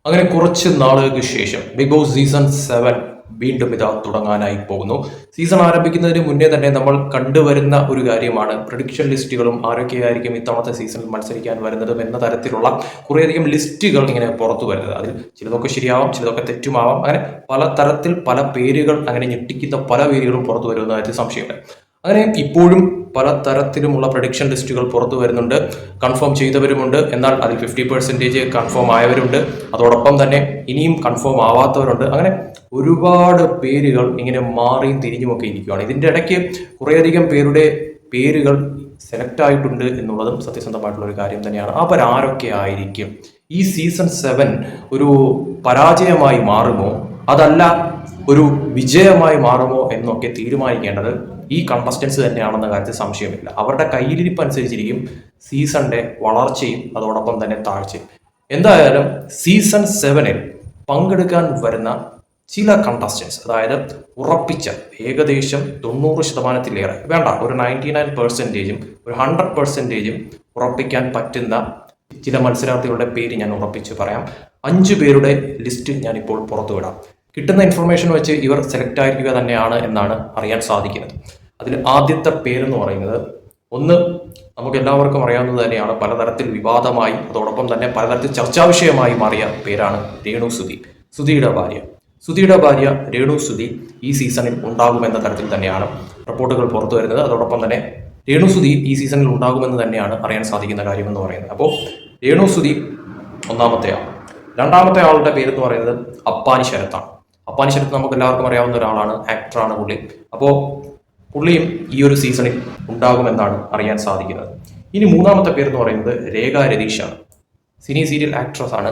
അങ്ങനെ കുറച്ച് നാളുകൾക്ക് ശേഷം ബിഗ് ബോസ് സീസൺ 7 വീണ്ടും ഇതാ തുടങ്ങാനായി പോകുന്നു. സീസൺ ആരംഭിക്കുന്നതിന് മുന്നേ തന്നെ നമ്മൾ കണ്ടുവരുന്ന ഒരു കാര്യമാണ് പ്രഡിക്ഷൻ ലിസ്റ്റുകളും ആരൊക്കെയായിരിക്കും ഇത്തവണത്തെ സീസണിൽ മത്സരിക്കാൻ വരുന്നതും എന്ന തരത്തിലുള്ള കുറേയധികം ലിസ്റ്റുകൾ ഇങ്ങനെ പുറത്തു വരുന്നത്. അതിൽ ചിലതൊക്കെ ശരിയാവാം, ചിലതൊക്കെ തെറ്റുമാവാം. അങ്ങനെ പല തരത്തിൽ പല പേരുകൾ, അങ്ങനെ ഞെട്ടിക്കുന്ന പല പേരുകളും പുറത്തു വരുന്ന കാര്യത്തിൽ സംശയമില്ല. അങ്ങനെ ഇപ്പോഴും പല തരത്തിലുമുള്ള പ്രഡിക്ഷൻ ലിസ്റ്റുകൾ പുറത്തു വരുന്നുണ്ട്. കൺഫേം ചെയ്തവരുമുണ്ട്, എന്നാൽ അതിൽ 50% കൺഫേം ആയവരുണ്ട്. അതോടൊപ്പം തന്നെ ഇനിയും കൺഫേം ആവാത്തവരുണ്ട്. അങ്ങനെ ഒരുപാട് പേരുകൾ ഇങ്ങനെ മാറിയും തിരിഞ്ഞുമൊക്കെ ഇരിക്കുകയാണ്. ഇതിൻ്റെ ഇടയ്ക്ക് കുറേയധികം പേരുടെ പേരുകൾ സെലക്ട് ആയിട്ടുണ്ട് എന്നുള്ളതും സത്യസന്ധമായിട്ടുള്ള ഒരു കാര്യം തന്നെയാണ്. അവരാരൊക്കെ ആയിരിക്കും? ഈ സീസൺ 7 ഒരു പരാജയമായി മാറുമോ അതല്ല ഒരു വിജയമായി മാറുമോ എന്നൊക്കെ തീരുമാനിക്കേണ്ടത് ഈ കണ്ടസ്റ്റൻസ് തന്നെയാണെന്ന കാര്യത്തിൽ സംശയമില്ല. അവരുടെ കയ്യിലിരിപ്പ് അനുസരിച്ചിരിക്കും സീസണിന്റെ വളർച്ചയും അതോടൊപ്പം തന്നെ താഴ്ചയും. എന്തായാലും സീസൺ 7 പങ്കെടുക്കാൻ വരുന്ന ചില കണ്ടസ്റ്റൻസ്, അതായത് ഉറപ്പിച്ച ഏകദേശം 90%-ലേറെ വേണ്ട, ഒരു 99%-ഉം ഒരു 100%-ഉം ഉറപ്പിക്കാൻ പറ്റുന്ന ചില മത്സരാർത്ഥികളുടെ പേര് ഞാൻ ഉറപ്പിച്ച് പറയാം. 5 പേരുടെ ലിസ്റ്റ് ഞാനിപ്പോൾ പുറത്തുവിടാം. കിട്ടുന്ന ഇൻഫർമേഷൻ വെച്ച് ഇവർ സെലക്ട് ആയിരിക്കുക തന്നെയാണ് എന്നാണ് അറിയാൻ സാധിക്കുന്നത്. അതിൽ ആദ്യത്തെ പേരെന്ന് പറയുന്നത്, ഒന്ന് നമുക്ക് എല്ലാവർക്കും അറിയാവുന്നത് തന്നെയാണ്, പലതരത്തിൽ വിവാദമായി അതോടൊപ്പം തന്നെ പലതരത്തിൽ ചർച്ചാ വിഷയമായി മാറിയ പേരാണ് രേണു സുധി. സുധിയുടെ ഭാര്യ രേണു സുധി ഈ സീസണിൽ ഉണ്ടാകുമെന്ന തരത്തിൽ തന്നെയാണ് റിപ്പോർട്ടുകൾ പുറത്തു വരുന്നത്. അതോടൊപ്പം തന്നെ രേണു സുധി ഈ സീസണിൽ ഉണ്ടാകുമെന്ന് തന്നെയാണ് അറിയാൻ സാധിക്കുന്ന കാര്യമെന്ന് പറയുന്നത്. അപ്പോൾ രേണു സുധി ഒന്നാമത്തെ ആൾ. രണ്ടാമത്തെ ആളുടെ പേരെന്ന് പറയുന്നത് അപ്പാനി ശരത്താണ്. അപ്പാനി ശരത്ത് നമുക്ക് എല്ലാവർക്കും അറിയാവുന്ന ഒരാളാണ്, ആക്ടറാണ് പുള്ളി. അപ്പോൾ പുള്ളിയും ഈ ഒരു സീസണിൽ ഉണ്ടാകുമെന്നാണ് അറിയാൻ സാധിക്കുന്നത്. ഇനി മൂന്നാമത്തെ പേരെന്ന് പറയുന്നത് രേഖ രതീഷാണ്. സിനി സീരിയൽ ആക്ട്രസ് ആണ്.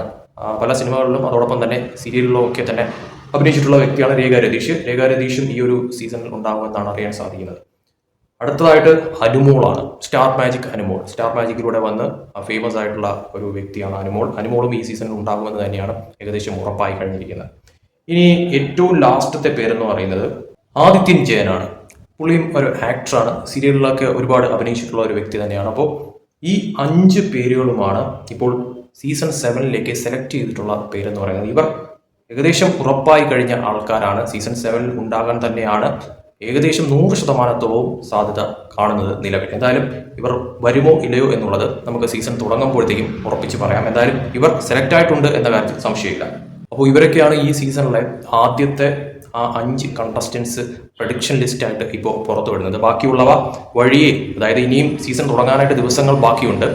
പല സിനിമകളിലും അതോടൊപ്പം തന്നെ സീരിയലിലും ഒക്കെ തന്നെ അഭിനയിച്ചിട്ടുള്ള വ്യക്തിയാണ് രേഖ രതീഷ്. രേഖ രതീഷും ഈ ഒരു സീസണിൽ ഉണ്ടാകുമെന്നാണ് അറിയാൻ സാധിക്കുന്നത്. അടുത്തതായിട്ട് അനുമോളാണ്. സ്റ്റാർ മാജിക്കിലൂടെ വന്ന് ഫേമസ് ആയിട്ടുള്ള ഒരു വ്യക്തിയാണ് അനുമോളും ഈ സീസണിൽ ഉണ്ടാകുമെന്ന് തന്നെയാണ് ഏകദേശം ഉറപ്പായി കഴിഞ്ഞിരിക്കുന്നത്. ഇനി ഏറ്റവും ലാസ്റ്റത്തെ പേരെന്ന് പറയുന്നത് ആദിത്യൻ ജയനാണ്. പുള്ളിയും ഒരു ആക്ടറാണ്, സീരിയലിലൊക്കെ ഒരുപാട് അഭിനയിച്ചിട്ടുള്ള ഒരു വ്യക്തി തന്നെയാണ്. അപ്പോൾ ഈ 5 പേരുകളുമാണ് ഇപ്പോൾ സീസൺ 7 സെലക്ട് ചെയ്തിട്ടുള്ള പേരെന്ന് പറയുന്നത്. ഇവർ ഏകദേശം ഉറപ്പായി കഴിഞ്ഞ ആൾക്കാരാണ്. സീസൺ 7 ഉണ്ടാകാൻ തന്നെയാണ് ഏകദേശം 100%-ഓളം സാധ്യത കാണുന്നത് നിലവിൽ. എന്തായാലും ഇവർ വരുമോ ഇല്ലയോ എന്നുള്ളത് നമുക്ക് സീസൺ തുടങ്ങുമ്പോഴത്തേക്കും ഉറപ്പിച്ച് പറയാം. എന്തായാലും ഇവർ സെലക്ട് ആയിട്ടുണ്ട് എന്ന കാര്യത്തിൽ സംശയമില്ല. അപ്പോൾ ഇവരൊക്കെയാണ് ഈ സീസണിലെ ആദ്യത്തെ 5 കണ്ടസ്റ്റൻസ് പ്രഡിക്ഷൻ ലിസ്റ്റായിട്ട് ഇപ്പോൾ പുറത്തു വിടുന്നത്. ബാക്കിയുള്ളവ വഴിയേ, അതായത് ഇനിയും സീസൺ തുടങ്ങാനായിട്ട് ദിവസങ്ങൾ ബാക്കിയുണ്ട്,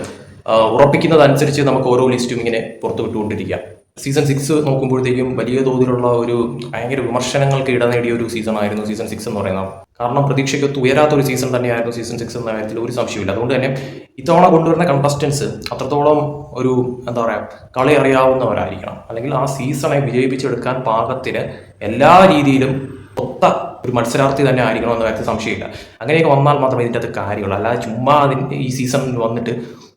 ഉറപ്പിക്കുന്നതനുസരിച്ച് നമുക്ക് ഓരോ ലിസ്റ്റും ഇങ്ങനെ പുറത്തു വിട്ടുകൊണ്ടിരിക്കാം. സീസൺ 6 നോക്കുമ്പോഴത്തേക്കും വലിയ തോതിലുള്ള ഒരു ഭയങ്കര വിമർശനങ്ങൾക്ക് ഇട നേടിയ ഒരു സീസൺ ആയിരുന്നു സീസൺ 6 എന്ന് പറയുന്നത്. കാരണം പ്രതീക്ഷയ്ക്കൊത്ത് ഉയരാത്ത ഒരു സീസൺ തന്നെയായിരുന്നു സീസൺ 6 എന്ന കാര്യത്തിൽ ഒരു സംശയമില്ല. അതുകൊണ്ട് തന്നെ ഇത്തവണ കൊണ്ടുവരുന്ന കണ്ടസ്റ്റൻസ് അത്രത്തോളം ഒരു എന്താ പറയുക, കളി അറിയാവുന്നവരായിരിക്കണം. അല്ലെങ്കിൽ ആ സീസണെ വിജയിപ്പിച്ചെടുക്കാൻ പാകത്തിന് എല്ലാ രീതിയിലും ഒത്ത ഒരു മത്സരാർത്ഥി തന്നെ ആയിരിക്കണം എന്ന കാര്യത്തിൽ സംശയമില്ല. അങ്ങനെയൊക്കെ വന്നാൽ മാത്രമേ ഇതിൻ്റെ അകത്ത് കാര്യമുള്ളൂ. അല്ലാതെ ചുമ്മാ ഈ സീസണിൽ വന്നിട്ട്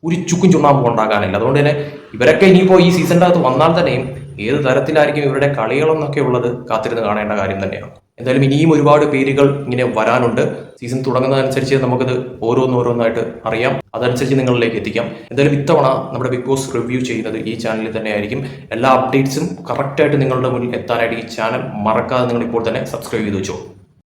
ഒരു ചുക്കും ചുണ്ണാമ്പും ഉണ്ടാകാനില്ല. അതുകൊണ്ട് തന്നെ ഇവരൊക്കെ ഇനിയിപ്പോൾ ഈ സീസണിൻ്റെ അകത്ത് വന്നാൽ തന്നെയും ഏത് തരത്തിലായിരിക്കും ഇവരുടെ കളികളെന്നൊക്കെ ഉള്ളത് കാത്തിരുന്ന് കാണേണ്ട കാര്യം തന്നെയാണ്. എന്തായാലും ഇനിയും ഒരുപാട് പേരുകൾ ഇങ്ങനെ വരാനുണ്ട്. സീസൺ തുടങ്ങുന്നതനുസരിച്ച് നമുക്കത് ഓരോന്നോരോന്നായിട്ട് അറിയാം, അതനുസരിച്ച് നിങ്ങളിലേക്ക് എത്തിക്കാം. എന്തായാലും ഇത്തവണ നമ്മുടെ ബിഗ് ബോസ് റിവ്യൂ ചെയ്യുന്നത് ഈ ചാനലിൽ തന്നെ ആയിരിക്കും. എല്ലാ അപ്ഡേറ്റ്സും കറക്റ്റായിട്ട് നിങ്ങളുടെ മുന്നിൽ എത്താനായിട്ട് ഈ ചാനൽ മറക്കാതെ നിങ്ങൾ ഇപ്പോൾ തന്നെ സബ്സ്ക്രൈബ് ചെയ്ത് വെച്ചോ.